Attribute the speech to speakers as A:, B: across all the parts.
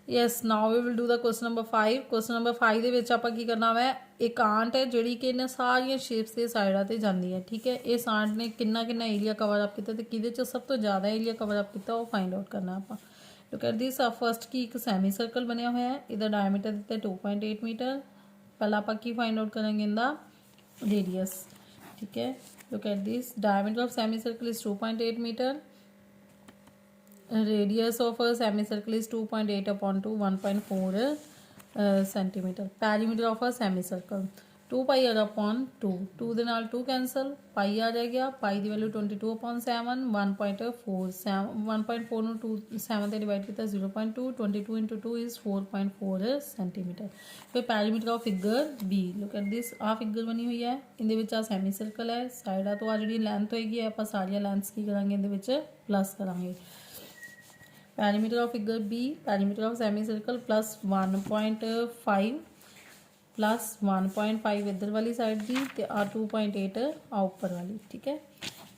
A: Yes now we will do the question number 5। Question number 5 ਦੇ ਵਿੱਚ ਆਪਾਂ ਕੀ ਕਰਨਾ ਵਾ, ਇੱਕ ਆਂਟ ਹੈ ਜਿਹੜੀ ਕਿ ਇਹਨਾਂ ਸਾਰੀਆਂ ਸ਼ੇਪਸ ਦੇ ਸਾਈਡਾਂ ਤੇ ਜਾਂਦੀ ਹੈ। ਠੀਕ ਹੈ, ਇਸ ਆਂਟ ਨੇ ਕਿੰਨਾ ਕਿੰਨਾ ਏਰੀਆ ਕਵਰ ਅਪ ਕੀਤਾ ਤੇ ਕਿਹਦੇ ਚ ਸਭ ਤੋਂ ਜ਼ਿਆਦਾ ਏਰੀਆ ਕਵਰ ਅਪ ਕੀਤਾ ਉਹ ਫਾਈਂਡ ਆਊਟ ਕਰਨਾ ਆਪਾਂ। Look at this. ਆ ਫਸਟ ਕੀ ਇੱਕ ਸੈਮੀ ਸਰਕਲ ਬਣਿਆ ਹੋਇਆ ਹੈ, ਇਹਦਾ ਡਾਇਮੀਟਰ ਦਿੱਤਾ 2.8 ਮੀਟਰ। ਪਹਿਲਾਂ ਆਪਾਂ ਕੀ ਫਾਈਂਡ ਆਊਟ ਕਰਾਂਗੇ, ਇਹਦਾ ਰੇਡੀਅਸ। ठीक है, look at this, diameter of semicircle is 2.8 meter, radius of a semicircle is 2.8 upon 2 1.4 centimeter। perimeter of a semicircle 2 pi r upon 2, 2 ਦੇ ਨਾਲ 2 ਕੈਂਸਲ, ਪਾਈ ਆ ਜਾਏਗਾ, ਪਾਈ ਦੀ ਵੈਲਿਊ 22 upon 7, 1.4 1.4 ਨੂੰ 7 ਤੇ ਡਿਵਾਈਡ ਕੀਤਾ 0.2, 22 into 2 is 4.4 ਸੈਂਟੀਮੀਟਰ। ਫਿਰ perimeter of figure B. Look at this. ਆ figure ਬਣੀ ਹੋਈ ਹੈ, ਇਹਦੇ ਵਿੱਚ ਆ ਸੈਮੀ ਸਰਕਲ ਹੈ, ਸਾਈਡਾਂ ਤੋਂ ਆ ਜਿਹੜੀ ਲੈਂਥ ਹੋਏਗੀ ਆਪਾਂ ਸਾਰੀਆਂ ਲੈਂਥਸ ਕੀ ਕਰਾਂਗੇ, ਇਹਦੇ ਵਿੱਚ ਪਲੱਸ ਕਰਾਂਗੇ। Perimeter of figure B, perimeter of semi circle plus 1.5 plus 1.5 इधर वाली साइड की ते आ 2.8 आ उपर वाली। ठीक है,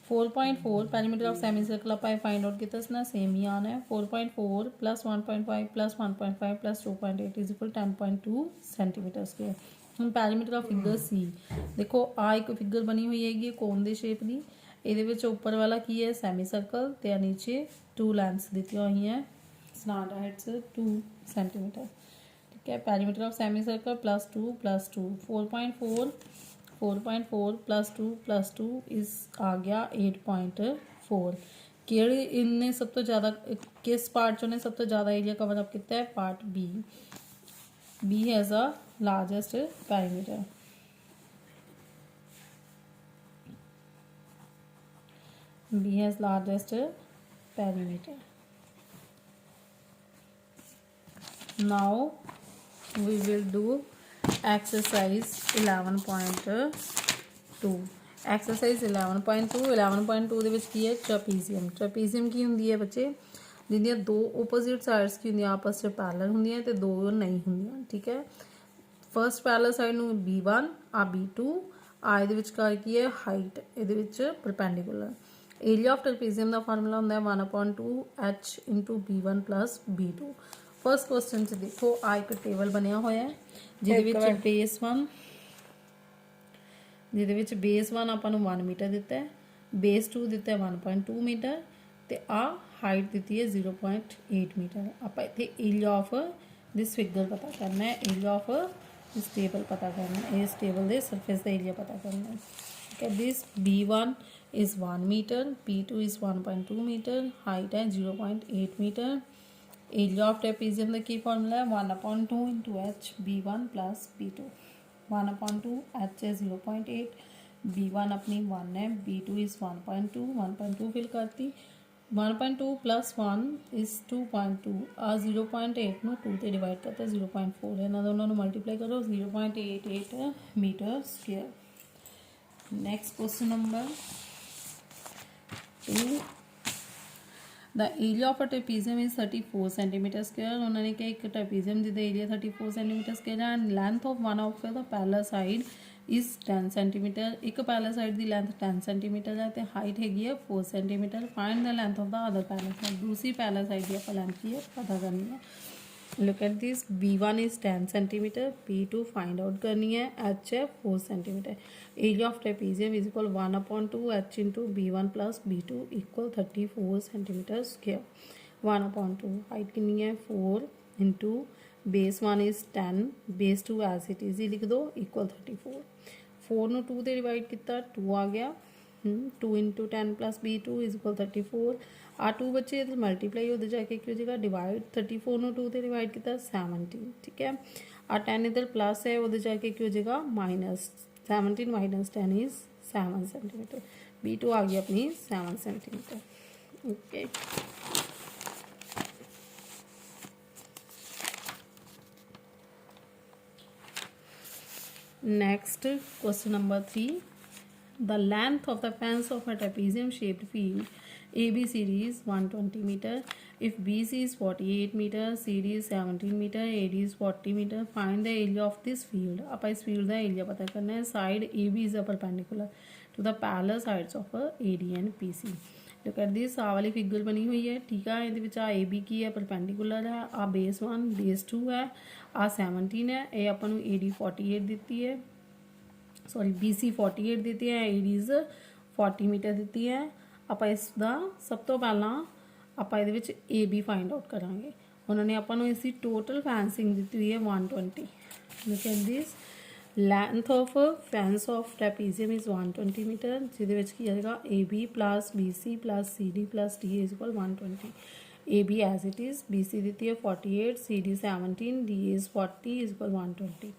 A: 4.4 पैरीमीटर ऑफ सैमी सर्कल आप फाइंड आउट किया इसना सेम ही आना है। 4.4 plus 1.5 plus 1.5 plus 2.8 is equal 10.2 centimetre square. हम पैरीमीटर ऑफ फिगर सी देखो, आ एक फिगर बनी हुई हैगी कोन दे शेप की, ये उपर वाला की है सैमी सर्कल ते नीचे 2 लैंथ्स दी हुई हैं, स्लैंट हाइट्स 2 सेंटीमीटर। ठीक है, perimeter of semi circle plus 2 4.4 plus 2 इस आ गया 8.4। केड़ी इनने सब तो ज़्यादा किस पार्ट चो ने सब तो ज़्यादा एरिया कवर अप किया है, part B. B has a largest perimeter. B has largest perimeter. Now we will do exercise 11.2। exercise 11.2 ਦੇ ਵਿੱਚ ਕੀ ਹੈ, ਟ੍ਰੈਪੀਜ਼ੀਅਮ। ਟ੍ਰੈਪੀਜ਼ੀਅਮ ਕੀ ਹੁੰਦੀ ਹੈ ਬੱਚੇ, ਜਿਹਦੀਆਂ ਦੋ ਓਪੋਜ਼ਿਟ ਸਾਈਡਸ ਕੀ ਹੁੰਦੀਆਂ ਆਪਸ 'ਚ ਪੈਰਲਲ ਹੁੰਦੀਆਂ ਤੇ ਦੋ ਨਹੀਂ ਹੁੰਦੀਆਂ। ਠੀਕ ਹੈ, ਫਸਟ ਪੈਰਲਲ ਸਾਈਡ ਨੂੰ B1 ਆ B2 ਆ, ਇਹਦੇ ਵਿਚਕਾਰ ਕੀ ਹੈ ਹਾਈਟ, ਇਹਦੇ ਵਿੱਚ ਪਰਪੈਂਡੀਕੂਲਰ। ਏਰੀਆ ਆਫ ਟ੍ਰੈਪੀਜ਼ੀਅਮ ਦਾ ਫਾਰਮੂਲਾ ਹੁੰਦਾ ਹੈ 1/2 H into B1 plus B2। First question च देखो, आ एक टेबल बनया होया है जिहदे बेस 1 आपां नूं 1 मीटर दिता है, बेस 2 दिता है 1.2 मीटर ते आ हाइट दी है 0.8 मीटर। आपां इत्थे एरिया ऑफ दिस फिगर पता करना है, एरिया ऑफ दिस टेबल पता करना है, इस टेबल दे सरफेस का एरिया पता करना है। ठीक है, this B1 is 1 metre, B2 is 1.2 metre, height है 0.8 मीटर। एरिया ऑफ ट्रेपीजियम का की फॉर्मूला है 1/2 into H B1 plus B2। 1/2 H है 0.8, B1 अपनी 1 है, B2 इज़ 1.2 फिल करती। 1.2 प्लस 1 इज़ 2.2 आ 0.8 ਨੂੰ 2 ਤੇ डिवाइड करता 0.4 है, ਇਹਨਾਂ दोनों मल्टीप्लाई करो 0.88 metre square. Next question number 2। The area of a trapezium is 34 centimetre square. उन्होंने कहा एक ट्रेपीजियम जिसका एरिया 34 सेंटीमीटर स्क्वायर है and length of one of the parallel side is 10 centimetre. एक पैरेलल साइड की लेंथ 10 सेंटीमीटर है तो height हैगी है 4 centimetre. Find the length of the other parallel side. दूसरी पैरेलल साइड की आप लेंथ की है पता करनी है। Look at this, B1 is 10 centimetre, B2 find out करनी है, H है 4 centimetre. Area of trapezium is equal 1/2 H into B1 plus B2 equal 34 centimetre square. 1/2 height कितनी है 4 into base 1 is 10, base 2 as it is ही लिख दो equal 34। 4 ਨੂੰ 2 ਦੇ डिवाइड किया 2 आ गया, 2 into 10 plus B2 is equal 34। आ 2 बच्चे इधर मल्टीप्लाई उधर जाके की हो जाएगा डिवाइड, 34 ਨੂੰ 2 से डिवाइड किया 17। ठीक है, आ 10 इधर प्लस है उधर जाके की हो जाएगा minus, 17 minus 10 is 7 centimetre. B2 आ गई अपनी 7 centimetre. Okay, next question number 3। The length of the fence of a trapezium shaped field ABCD is 120 meter. If BC is 48 meter, CD is 17 meter, AD is 40 meter. Find the area of this field. आप इस field का area पता करना है। Side AB is a perpendicular to the parallel sides of AD and PC. Look at this, आ वाली figure बनी हुई है, ठीक है। ये आ ए बी की है, परपेंडिकुलर है, आ बेस 1 बेस 2 है, आ 17 है, ये अपन ए डी 48 दी है, सॉरी बी सी 48 दी है, ए डी 40 मीटर दी है। ਆਪਾਂ ਇਸ ਦਾ ਸਭ ਤੋਂ ਪਹਿਲਾਂ ਆਪਾਂ ਇਹਦੇ ਵਿੱਚ ए बी फाइंड आउट ਕਰਾਂਗੇ। ਉਹਨਾਂ ਨੇ ਆਪਾਂ ਨੂੰ ਇਸਦੀ ਟੋਟਲ ਫੈਂਸਿੰਗ ਦਿੱਤੀ ਹੋਈ ਹੈ 120। Look at this, length of fence of trapezium is 120 metre, ਜਿਹਦੇ ਵਿੱਚ ਕੀ ਆਏਗਾ A B plus B C plus C D plus D is equal 120। A B as it is, B C दी है 48, C D 17, D is 40 is equal 120।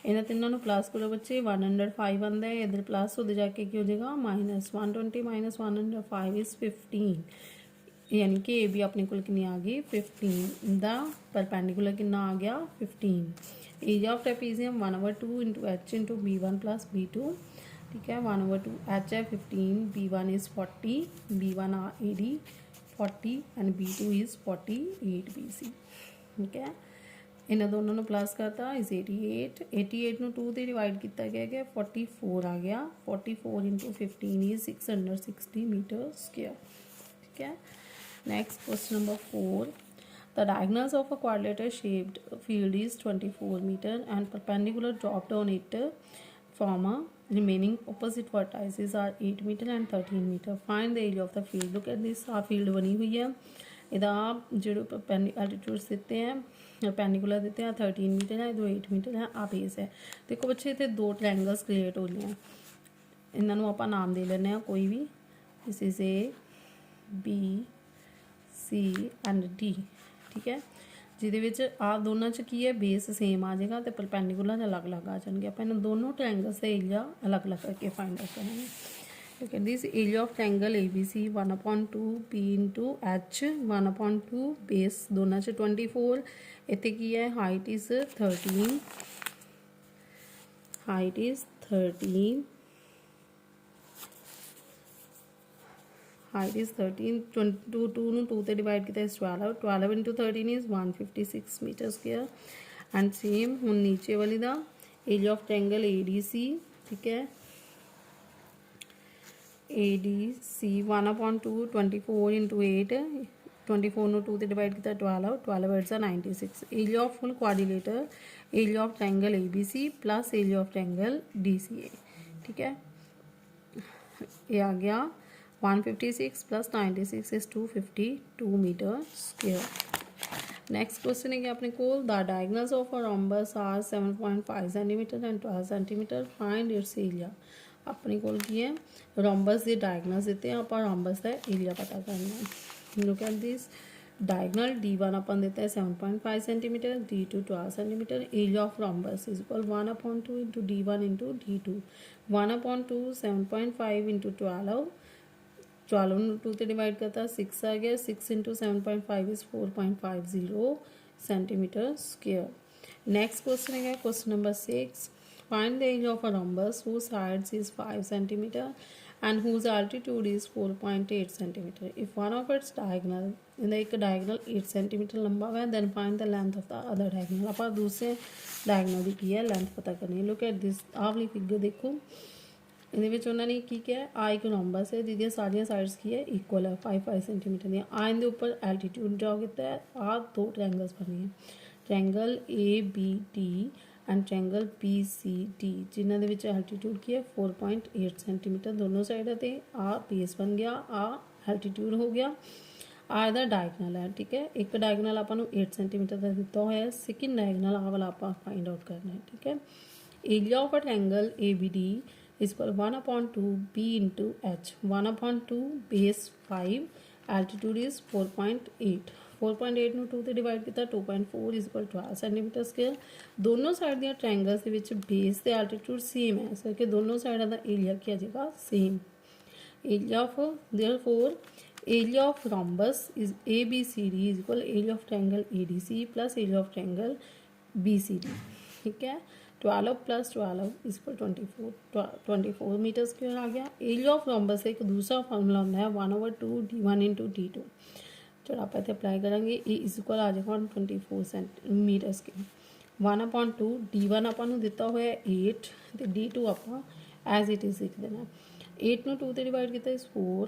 A: इन्होंने तीनों plus करो बच्चे, 105 आता है, इधर प्लस उधर जाके की हो जाएगा माइनस 120 माइनस 105 इज 15, यानी कि ए बी अपने को कितनी आ गई 15। द परपेंडिकुलर कितना आ गया 15। Area of trapezium 1/2 into H into B1 plus B2, ठीक है। 1/2 एच है 15, B1 is 40, B1 A D 40 and B2 is 48 BC, ठीक है। इन्हें दोनों ने प्लस करता इज 88, 88 ਨੂੰ 2 से डिवाइड किया गया कि 44 आ गया, 44 इंटू 15 इज 660 मीटर स्क्वायर, ठीक है। Next question number 4, the diagonals of a quadrilateral shaped field is 24 meter and perpendicular dropped on it from a remaining opposite vertices are 8 meter and 13 meter, find the area of the field। look at this, आ field बनी हुई है, ਇਹਦਾ ਜਿਹੜੇ altitudes ਦਿੱਤੇ हैं perpendicular ਦਿੱਤੇ हैं 13 मीटर है, 8 मीटर है, आ बेस है। देखो बच्चे इतने 2 ट्रायंगल्स क्रिएट हो रहे हैं, इन्होंने ਆਪਾਂ नाम दे लेने कोई भी, this is A B C and D, ठीक है। ਜਿਹਦੇ ਵਿੱਚ ਆ ਦੋਨਾਂ 'ਚ ਕੀ ਹੈ ਬੇਸ ਸੇਮ ਆ ਜਾਏਗਾ ਤੇ ਪਰਪੈਂਡੀਕੂਲਰ ਅਲੱਗ-ਅਲੱਗ ਆ ਜਾਣਗੇ। ਆਪਾਂ ਇਹਨਾਂ ਦੋਨੋਂ ਟ੍ਰਾਇੰਗਲਸ ਦਾ ਏਰੀਆ ਅਲੱਗ-ਅਲੱਗ ਕਰਕੇ ਫਾਈਂਡ ਆਊਟ ਕਰਾਂਗੇ। Look at this, area of triangle ABC 1/2 P into H 1/2 base दोनों से 24, इतने की है height is 13, height is 13, height is 13, 2 ਨੂੰ 2 ਤੇ डिवाइड किया is 12, 12 into 13 is 156 metre square. And same ਹੁਣ नीचे वाली ਦਾ area of triangle ADC, ठीक है। ADC 1/2 24 into 8, 24 ਨੂੰ 2 ਤੇ डिवाइड किया 12, 12 8 96। Area of full quadrilateral, area of triangle ABC plus area of triangle DCA, ठीक है। ये आ गया 156 प्लस 96 is 252 metre square. Next question है कि अपने को the diagonals of a rhombus are 7.5 centimetre and 12 centimetre, find its area. अपने को की है रोम्बस के डायगोनल्स देते हैं, आप रोम्बस का एरिया पता करना है। Look at this, diagonal D1 अपन देते हैं 7.5 centimetre, D2 12 centimetre, area of rhombus is equal 1/2 into D1 into D2, 1/2 7.5 into 12, 12 ਨੂੰ 2 ਤੇ डिवाइड करता 6 आ गया, 6 into 7.5 is 4.50 centimetre square. Next question है question number 6, find the area of a rhombus whose sides is 5 centimeter and whose altitude is 4.8 centimeter if one of its diagonal in the एक diagonal 8 centimeter लंबा है, then find the length of the other diagonal। आप दूसरे diagonal की है length पता करनी है। look at this, आप वाली फिगर देखो, ਇਹਦੇ ਵਿੱਚ ਉਹਨਾਂ ਨੇ ਕੀ ਕਿਹਾ, ਆ ਇੱਕ ਰੋम्बस ਹੈ ਜਿਹਦੀਆਂ ਸਾਰੀਆਂ ਸਾਈਡਸ ਕੀ ਹੈ ਇਕੁਅਲ ਹੈ 5 ਸੈਂਟੀਮੀਟਰ ਦੀਆਂ। ਆ ਇਹਦੇ ਉੱਪਰ ਐਲਟੀਟਿਊਡ ਡਰਾ ਕੀਤਾ ਹੈ, ਆ 2 ਟ੍ਰਾਇੰਗਲਸ ਬਣੇ ਹੈ, triangle ABD and triangle BCD, जिन्होंने विच एल्टीट्यूड की है 4.8 सेंटीमीटर दोनों साइडों पे। आ बेस बन गया, आ एल्टीट्यूड हो गया, आ इहदा डायगोनल है, ठीक है। एक डायगोनल आपां नूं 8 सेंटीमीटर का दिता होया है, सेकंड डायगोनल आ वाला आपां फाइंड आउट करना है, ठीक है। Area of a triangle ABD is equal 1/2 B into H, 1/2 base 5, altitude is 4.8, 4.8 ਨੂੰ 2 ਤੇ डिवाइड किया 2.4 इज इक्वल 12 सेंटीमीटर स्क्वायर। दोनों साइड ਦੀਆਂ ट्रायंगल्स ਦੇ ਵਿੱਚ बेस ਤੇ एल्टीट्यूड सेम है, इस करके दोनों साइडों ਦਾ एरिया ਕੀ ਆ ਜਾਏਗਾ same. Area of therefore area of rhombus is ABCD is equal area of triangle ADC plus area of triangle BCD, ठीक है। 12 plus 12 is equal 24 metre square आ गया। एरिया ऑफ रोम्बस एक दूसरा फार्मूला होता है 1/2 D1 इंटू D2, जो आप इतने अप्लाई करेंगे ए इज इक्वल आ जाएगा 24 सेंटीमीटर स्क्वायर। 1/2 D1 अपन दिता हुआ 8 तो D2 आप एज इट इज लिख देना। 8 ਨੂੰ 2 ਤੇ डिवाइड किया इस 4,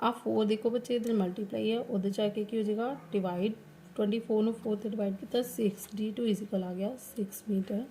A: ਆ 4 ਦੇਖੋ ਬੱਚੇ ਇਧਰ ਮਲਟੀਪਲਾਈ ਹੈ, ਉਹਦੇ ਚ ਆ ਕੇ ਕੀ ਹੋ ਜਾਏਗਾ, ਡਿਵਾਈਡ 24 ਨੂੰ 4 ਤੇ ਡਿਵਾਈਡ ਕੀਤਾ 6 d2 ਇਜ਼ੀਕਲ ਆ ਗਿਆ 6 ਮੀਟਰ